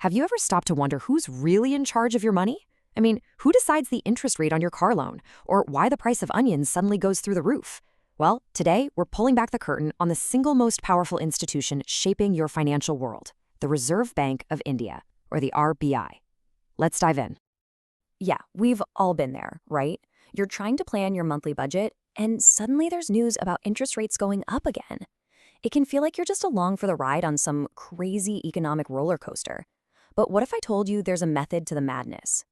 Have you ever stopped to wonder who's really in charge of your money? I mean, who decides the interest rate on your car loan, or why the price of onions suddenly goes through the roof? Well, today we're pulling back the curtain on the single most powerful institution shaping your financial world, the Reserve Bank of India, or the RBI. Let's dive in. Yeah, we've all been there, right? You're trying to plan your monthly budget, and suddenly there's news about interest rates going up again. It can feel like you're just along for the ride on some crazy economic roller coaster. But what if I told you there's a method to the madness?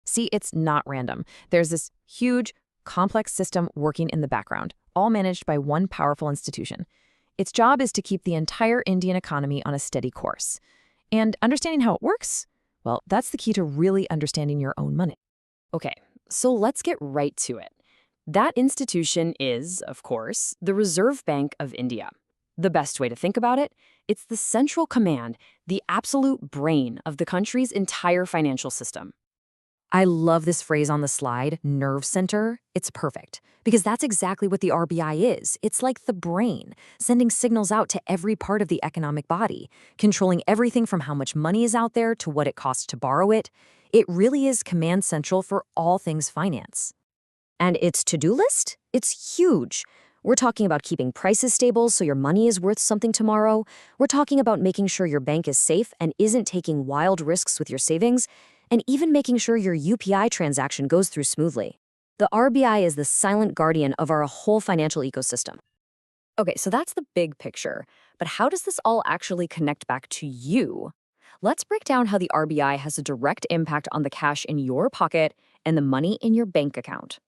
See, it's not random. There's this huge, complex system working in the background, all managed by one powerful institution. Its job is to keep the entire Indian economy on a steady course. And understanding how it works, well, that's the key to really understanding your own money. Okay, so let's get right to it. That institution is, of course, the Reserve Bank of India. The best way to think about it, it's the central command, the absolute brain of the country's entire financial system. I love this phrase on the slide, nerve center. It's perfect, because that's exactly what the RBI is. It's like the brain, sending signals out to every part of the economic body, controlling everything from how much money is out there to what it costs to borrow it. It really is command central for all things finance. And its to-do list? It's huge. We're talking about keeping prices stable so your money is worth something tomorrow. We're talking about making sure your bank is safe and isn't taking wild risks with your savings, and even making sure your UPI transaction goes through smoothly. The RBI is the silent guardian of our whole financial ecosystem. Okay, so that's the big picture. But how does this all actually connect back to you? Let's break down how the RBI has a direct impact on the cash in your pocket and the money in your bank account.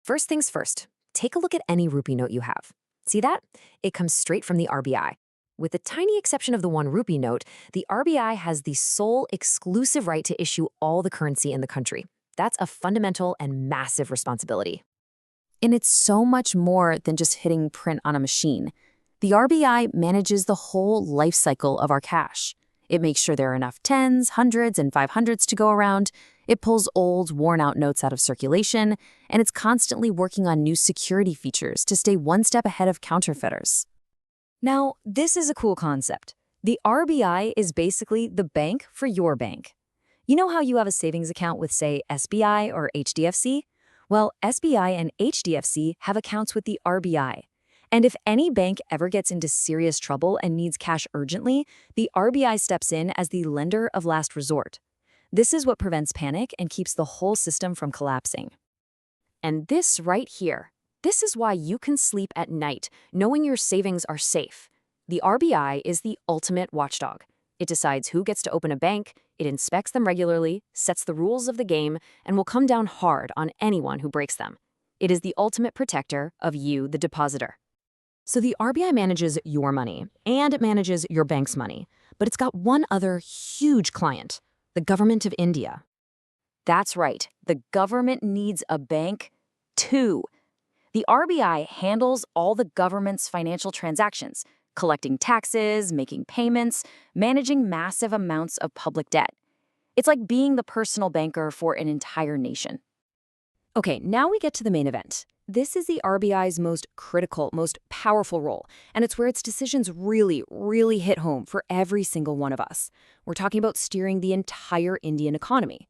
First things first, take a look at any rupee note you have. See that? It comes straight from the RBI. With the tiny exception of the one rupee note, the RBI has the sole exclusive right to issue all the currency in the country. That's a fundamental and massive responsibility. And it's so much more than just hitting print on a machine. The RBI manages the whole life cycle of our cash. It makes sure there are enough tens, hundreds, and 500s to go around. It pulls old, worn-out notes out of circulation, and it's constantly working on new security features to stay one step ahead of counterfeiters. Now, this is a cool concept. The RBI is basically the bank for your bank. You know how you have a savings account with, say, SBI or HDFC? Well, SBI and HDFC have accounts with the RBI. And if any bank ever gets into serious trouble and needs cash urgently, the RBI steps in as the lender of last resort. This is what prevents panic and keeps the whole system from collapsing. And this right here, this is why you can sleep at night knowing your savings are safe. The RBI is the ultimate watchdog. It decides who gets to open a bank, it inspects them regularly, sets the rules of the game, and will come down hard on anyone who breaks them. It is the ultimate protector of you, the depositor. So the RBI manages your money, and it manages your bank's money. But it's got one other huge client, the government of India. That's right, the government needs a bank, too. The RBI handles all the government's financial transactions, collecting taxes, making payments, managing massive amounts of public debt. It's like being the personal banker for an entire nation. Okay, now we get to the main event. This is the RBI's most critical, most powerful role, and it's where its decisions really hit home for every single one of us. We're talking about steering the entire Indian economy.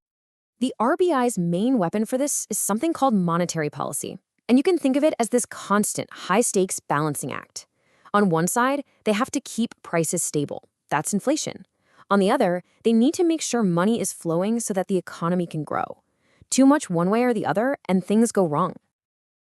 The RBI's main weapon for this is something called monetary policy, and you can think of it as this constant, high-stakes balancing act. On one side, they have to keep prices stable. That's inflation. On the other, they need to make sure money is flowing so that the economy can grow. Too much one way or the other, and things go wrong.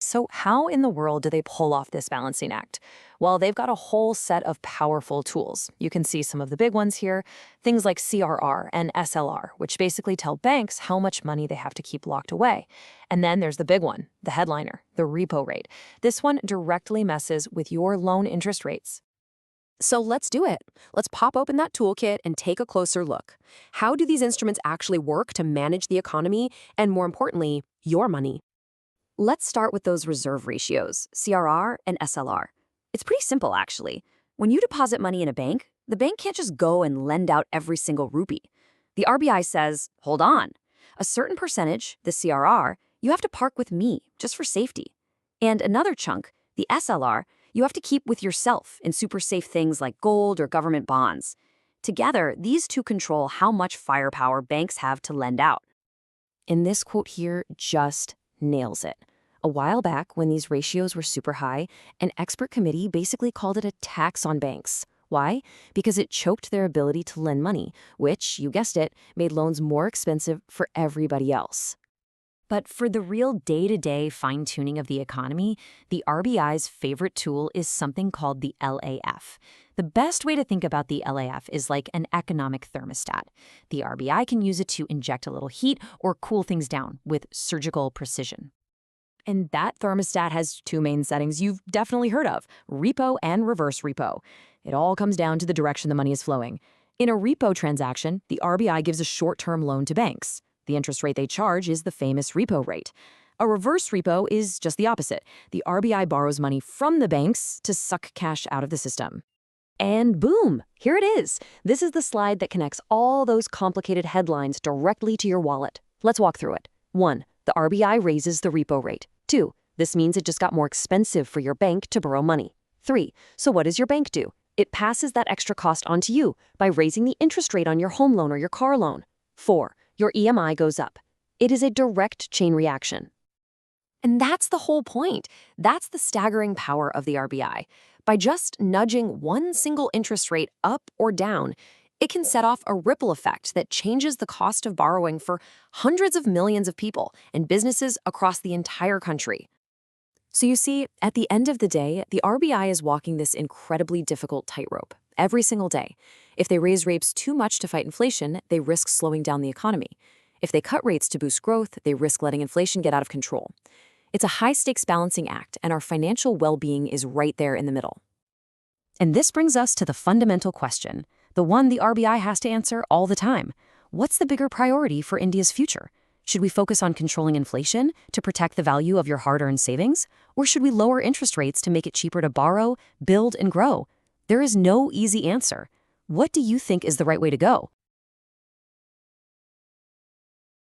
So how in the world do they pull off this balancing act? Well, they've got a whole set of powerful tools. You can see some of the big ones here, things like CRR and SLR, which basically tell banks how much money they have to keep locked away. And then there's the big one, the headliner, the repo rate. This one directly messes with your loan interest rates. So let's do it. Let's pop open that toolkit and take a closer look. How do these instruments actually work to manage the economy and, more importantly, your money? Let's start with those reserve ratios, CRR and SLR. It's pretty simple, actually. When you deposit money in a bank, the bank can't just go and lend out every single rupee. The RBI says, hold on. A certain percentage, the CRR, you have to park with me, just for safety. And another chunk, the SLR, you have to keep with yourself in super safe things like gold or government bonds. Together, these two control how much firepower banks have to lend out. And this quote here just nails it. A while back, when these ratios were super high, an expert committee basically called it a tax on banks. Why? Because it choked their ability to lend money, which, you guessed it, made loans more expensive for everybody else. But for the real day-to-day fine-tuning of the economy, the RBI's favorite tool is something called the LAF. The best way to think about the LAF is like an economic thermostat. The RBI can use it to inject a little heat or cool things down with surgical precision. And that thermostat has two main settings you've definitely heard of, repo and reverse repo. It all comes down to the direction the money is flowing. In a repo transaction, the RBI gives a short-term loan to banks. The interest rate they charge is the famous repo rate. A reverse repo is just the opposite. The RBI borrows money from the banks to suck cash out of the system. And boom, here it is. This is the slide that connects all those complicated headlines directly to your wallet. Let's walk through it. 1. The RBI raises the repo rate. 2. This means it just got more expensive for your bank to borrow money. 3. So what does your bank do? It passes that extra cost on to you by raising the interest rate on your home loan or your car loan. 4. Your EMI goes up. It is a direct chain reaction. And that's the whole point. That's the staggering power of the RBI. By just nudging one single interest rate up or down, it can set off a ripple effect that changes the cost of borrowing for hundreds of millions of people and businesses across the entire country. So you see, at the end of the day, the RBI is walking this incredibly difficult tightrope every single day. If they raise rates too much to fight inflation, they risk slowing down the economy. If they cut rates to boost growth, they risk letting inflation get out of control. It's a high-stakes balancing act, and our financial well-being is right there in the middle. And this brings us to the fundamental question, the one the RBI has to answer all the time. What's the bigger priority for India's future? Should we focus on controlling inflation to protect the value of your hard-earned savings? Or should we lower interest rates to make it cheaper to borrow, build, and grow? There is no easy answer. What do you think is the right way to go?